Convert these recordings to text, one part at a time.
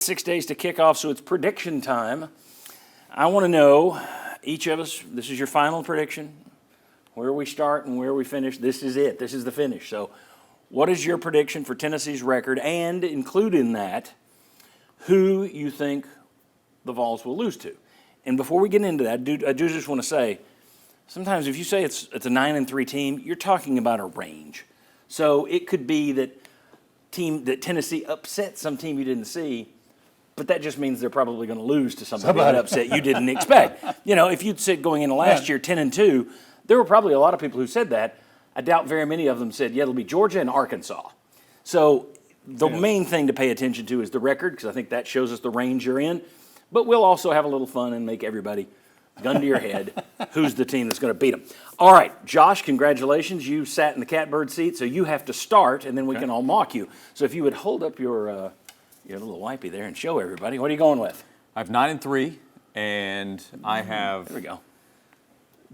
6 days to kick off, so it's prediction time. I want to know, each of us, this is your final prediction, where we start and where we finish. This is it. This is the finish. So what is your prediction for Tennessee's record, and include in that who you think the Vols will lose to? And before we get into that, I do just want to say, sometimes if you say it's a 9-3 team, you're talking about a range. So it could be that Tennessee upsets some team you didn't see, but that just means they're probably going to lose to somebody that upset you didn't expect. You know, if you'd said going into last year 10-2, there were probably a lot of people who said that. I doubt very many of them said, yeah, it'll be Georgia and Arkansas. So the main thing to pay attention to is the record, because I think that shows us the range you're in. But we'll also have a little fun and make everybody gun to your head who's the team that's going to beat them. All right, Josh, congratulations. You sat in the catbird seat, so you have to start, and then we can all mock you. So if you would hold up your little wipey there and show everybody. What are you going with? I have 9-3, and I have there we go.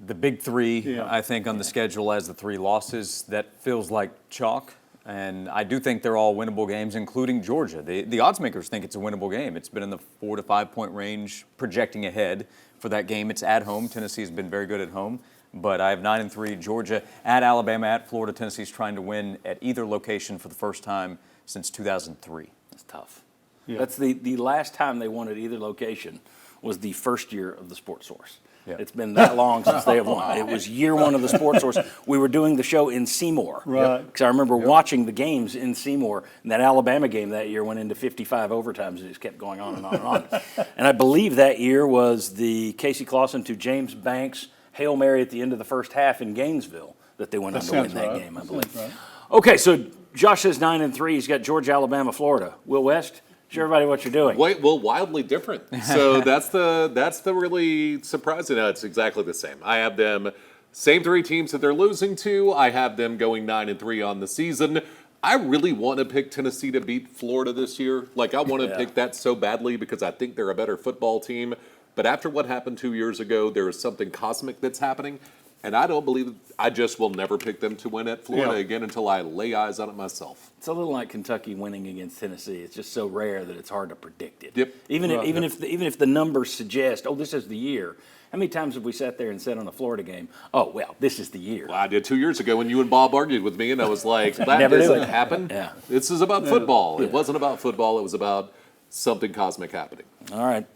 The big three, I think, on the schedule as the 3 losses. That feels like chalk, and I do think they're all winnable games, including Georgia. The odds makers think it's a winnable game. It's been in the 4 to 5 point range, projecting ahead for that game. It's at home. Tennessee's been very good at home, but I have 9-3. Georgia at Alabama, at Florida. Tennessee's trying to win at either location for the first time since 2003. That's tough. Yeah. That's the last time they won at either location was the first year of the Sports Source. Yeah. It's been that long since they have won. It was year 1 of the Sports Source. We were doing the show in Seymour. Right. Because I remember watching the games in Seymour. And that Alabama game that year went into 55 overtimes. It just kept going on and on and on. And I believe that year was the Casey Clausen to James Banks Hail Mary at the end of the first half in Gainesville that they went on to win that game, I believe. Right. Okay, so Josh says 9-3. He's got Georgia, Alabama, Florida. Will West? Show everybody what you're doing. Well, wildly different. So that's the really surprising. No, it's exactly the same. I have them same 3 teams that they're losing to. I have them going 9-3 on the season. I really want to pick Tennessee to beat Florida this year. Like, I want to pick that so badly because I think they're a better football team. But after what happened 2 years ago, there is something cosmic that's happening. And I don't believe I just will never pick them to win at Florida again until I lay eyes on it myself. It's a little like Kentucky winning against Tennessee. It's just so rare that it's hard to predict it. Yep. Even if the numbers suggest, oh, this is the year. How many times have we sat there and said on a Florida game, oh, well, this is the year? Well, I did 2 years ago when you and Bob argued with me, and I was like, that doesn't happen. Yeah. This is about football. It wasn't about football. It was about something cosmic happening. All right.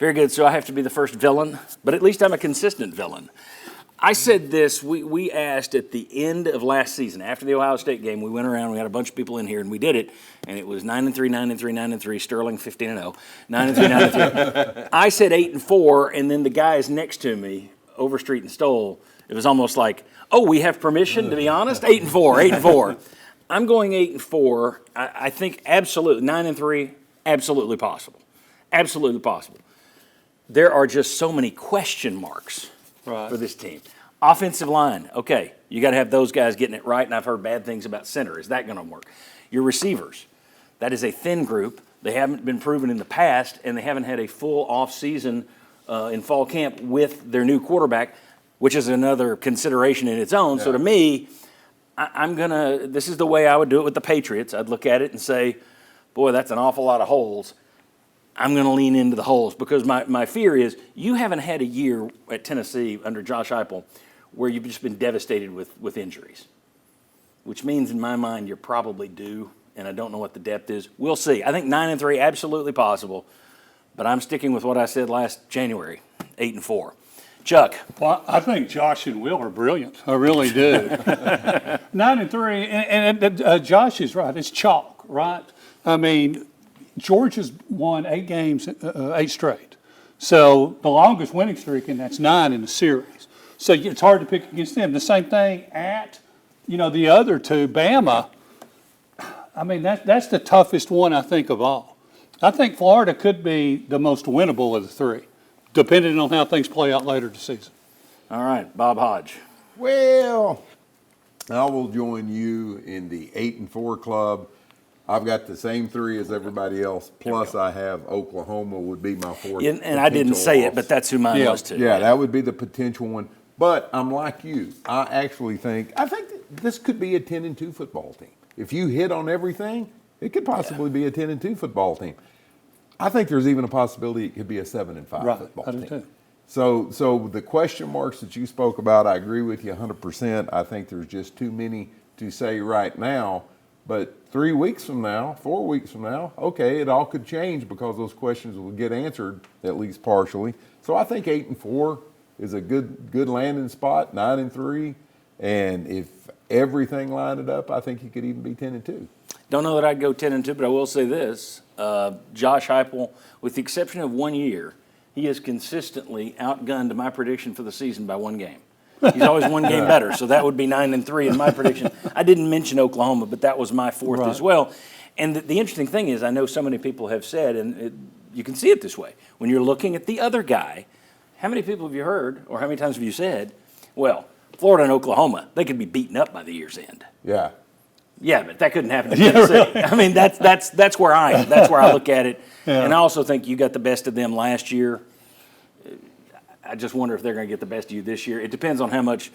Very good. So I have to be the first villain, but at least I'm a consistent villain. I said this, we asked at the end of last season, after the Ohio State game, we went around, we had a bunch of people in here, and we did it, and it was 9-3, 9-3, 9-3, Sterling 15-0, 9-3, 9-3. I said 8-4, and then the guys next to me, Overstreet and Stoll, it was almost like, oh, we have permission, to be honest? 8-4, 8-4. I'm going 8-4. I think absolutely, 9-3, absolutely possible. Absolutely possible. There are just so many question marks for this team. Offensive line, okay, you got to have those guys getting it right, and I've heard bad things about center. Is that going to work? Your receivers, that is a thin group. They haven't been proven in the past, and they haven't had a full off-season in fall camp with their new quarterback, which is another consideration in its own. Yeah. So to me, this is the way I would do it with the Patriots. I'd look at it and say, boy, that's an awful lot of holes. I'm going to lean into the holes because my fear is you haven't had a year at Tennessee under Josh Heupel where you've just been devastated with injuries, which means in my mind you're probably due, and I don't know what the depth is. We'll see. I think 9-3, absolutely possible, but I'm sticking with what I said last January, 8-4. Chuck. Well, I think Josh and Will are brilliant. I really do. 9-3, and Josh is right. It's chalk, right? I mean, Georgia's won 8 games, 8 straight. So the longest winning streak, and that's 9 in the series. So it's hard to pick against them. The same thing at, the other 2, Bama. I mean, that's the toughest one, I think, of all. I think Florida could be the most winnable of the 3, depending on how things play out later this season. All right, Bob Hodge. Well, I will join you in the 8-4 club. I've got the same 3 as everybody else, plus I have Oklahoma would be my 4th. And I didn't say it, but that's who mine was too. Yeah, that would be the potential one. But I'm like you. I think that this could be a 10-2 football team. If you hit on everything, it could possibly be a 10-2 football team. I think there's even a possibility it could be a 7-5 Right, football I do team. too. So the question marks that you spoke about, I agree with you 100%. I think there's just too many to say right now. But 3 weeks from now, 4 weeks from now, okay, it all could change because those questions will get answered, at least partially. So I think 8-4 is a good landing spot, 9-3. And if everything lined up, I think he could even be 10-2. Don't know that I'd go 10-2, but I will say this. Josh Heupel, with the exception of 1 year, he has consistently outgunned my prediction for the season by 1 game. He's always 1 game better, so that would be 9-3 in my prediction. I didn't mention Oklahoma, but that was my fourth as well. And the interesting thing is, I know so many people have said, and you can see it this way, when you're looking at the other guy, how many people have you heard, or how many times have you said, well, Florida and Oklahoma, they could be beaten up by the year's end. Yeah. Yeah, but that couldn't happen to Tennessee. I mean, that's where I am. That's where I look at it. Yeah. And I also think you got the best of them last year. I just wonder if they're going to get the best of you this year. It depends on how much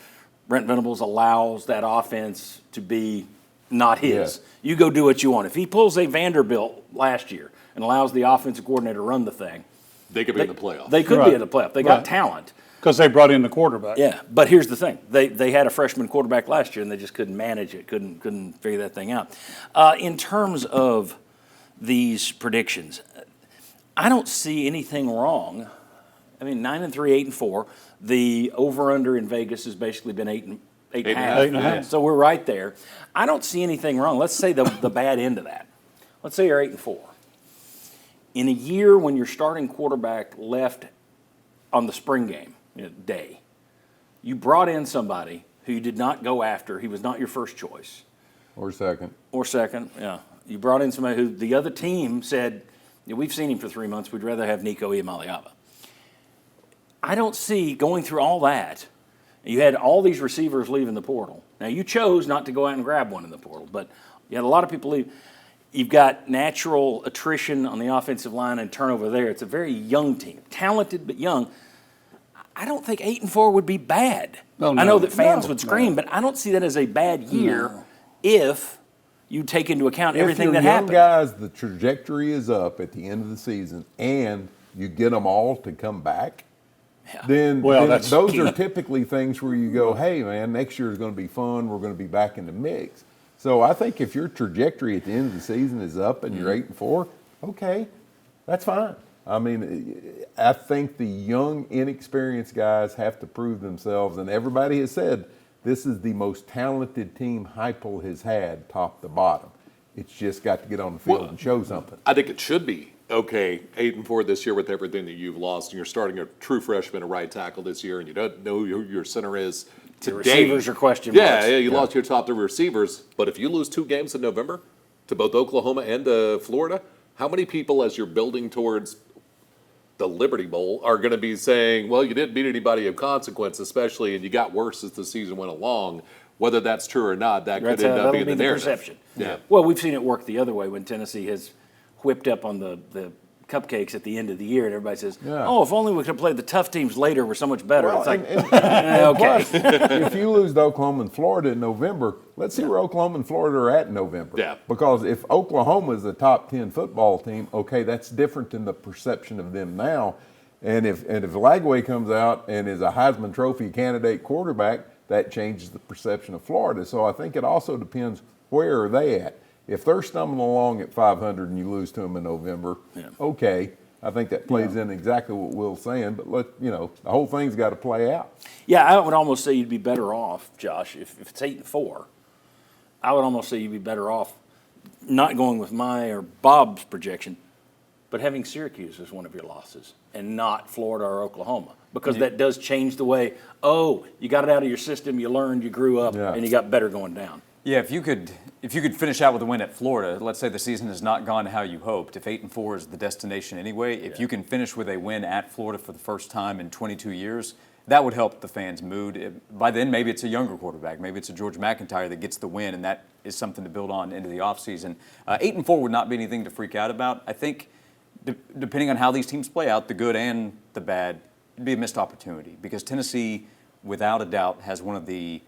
Brent Venables allows that offense to be not his. Yeah. You go do what you want. If he pulls a Vanderbilt last year and allows the offensive coordinator to run the thing, They could be in the playoffs. they could Right. be in the playoff. They got Right. talent. Because they brought in the quarterback. Yeah, but here's the thing: they had a freshman quarterback last year, and they just couldn't manage it, couldn't figure that thing out. In terms of these predictions, I don't see anything wrong. I mean, 9-3, 8-4. The over/under in Vegas has basically been 8.5. 8.5. So we're right there. I don't see anything wrong. Let's say the bad end of that. Let's say you're 8-4. In a year when your starting quarterback left on the spring game day, you brought in somebody who you did not go after. He was not your first choice. Or second. Or second, yeah. You brought in somebody who the other team said, we've seen him for 3 months, we'd rather have Nico Iamaleava. I don't see going through all that. You had all these receivers leaving the portal. Now, you chose not to go out and grab one in the portal, but you had a lot of people leave. You've got natural attrition on the offensive line and turnover there. It's a very young team, talented but young. I don't think 8-4 would be bad. Oh, no. I know that fans No, would scream, but I don't see that as a bad year if you take into account everything that If your young happened. guys, the trajectory is up at the end of the season, and you get them all to come back, then that's those key. are typically things where you go, hey, man, next year is going to be fun. We're going to be back in the mix. So I think if your trajectory at the end of the season is up and you're 8-4, okay, that's fine. I mean, I think the young, inexperienced guys have to prove themselves, and everybody has said this is the most talented team Heupel has had, top to bottom. It's just got to get on the field and show something. I think it should be okay, 8-4 this year with everything that you've lost, and you're starting a true freshman at right tackle this year, and you don't know who your center is today. The receivers are question marks. Yeah, you lost your top 3 receivers, but if you lose 2 games in November to both Oklahoma and Florida, how many people, as you're building towards the Liberty Bowl, are going to be saying, well, you didn't beat anybody of consequence, especially, and you got worse as the season went along. Whether that's true or not, that could end up That'll being be the the narrative. perception. Yeah. Well, we've seen it work the other way when Tennessee has whipped up on the cupcakes at the end of the year, and everybody says, "Oh, if only we could have played the tough teams later, we're so much better." Well, it's like, and okay. plus, if you lose to Oklahoma and Florida in November, let's see where Oklahoma and Florida are at in November. Yeah. Because if Oklahoma is a top 10 football team, okay, that's different than the perception of them now. And if Lagway comes out and is a Heisman Trophy candidate quarterback, that changes the perception of Florida. So I think it also depends where are they at. If they're stumbling along at 500 and you lose to them in November, okay, I think that plays in exactly what Will's saying. But the whole thing's got to play out. Yeah, I would almost say you'd be better off, Josh, if it's 8-4. I would almost say you'd be better off not going with my or Bob's projection, but having Syracuse as one of your losses and not Florida or Oklahoma, because that does change the way, you got it out of your system, you learned, you grew up, and you got better going down. Yeah, if you could finish out with a win at Florida, let's say the season has not gone how you hoped. If 8-4 is the destination anyway, if you can finish with a win at Florida for the first time in 22 years, that would help the fans' mood. By then, maybe it's a younger quarterback, maybe it's a George McIntyre that gets the win, and that is something to build on into the offseason. 8-4 would not be anything to freak out about. I think, depending on how these teams play out, the good and the bad, it'd be a missed opportunity because Tennessee, without a doubt, has one of the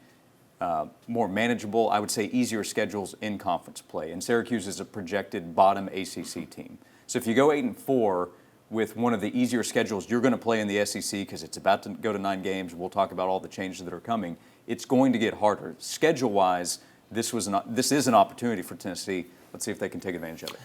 more manageable, I would say easier schedules in conference play. And Syracuse is a projected bottom ACC team. So if you go 8-4 with one of the easier schedules you're going to play in the SEC, because it's about to go to 9 games, we'll talk about all the changes that are coming, it's going to get harder. Schedule-wise, this is an opportunity for Tennessee. Let's see if they can take advantage of it.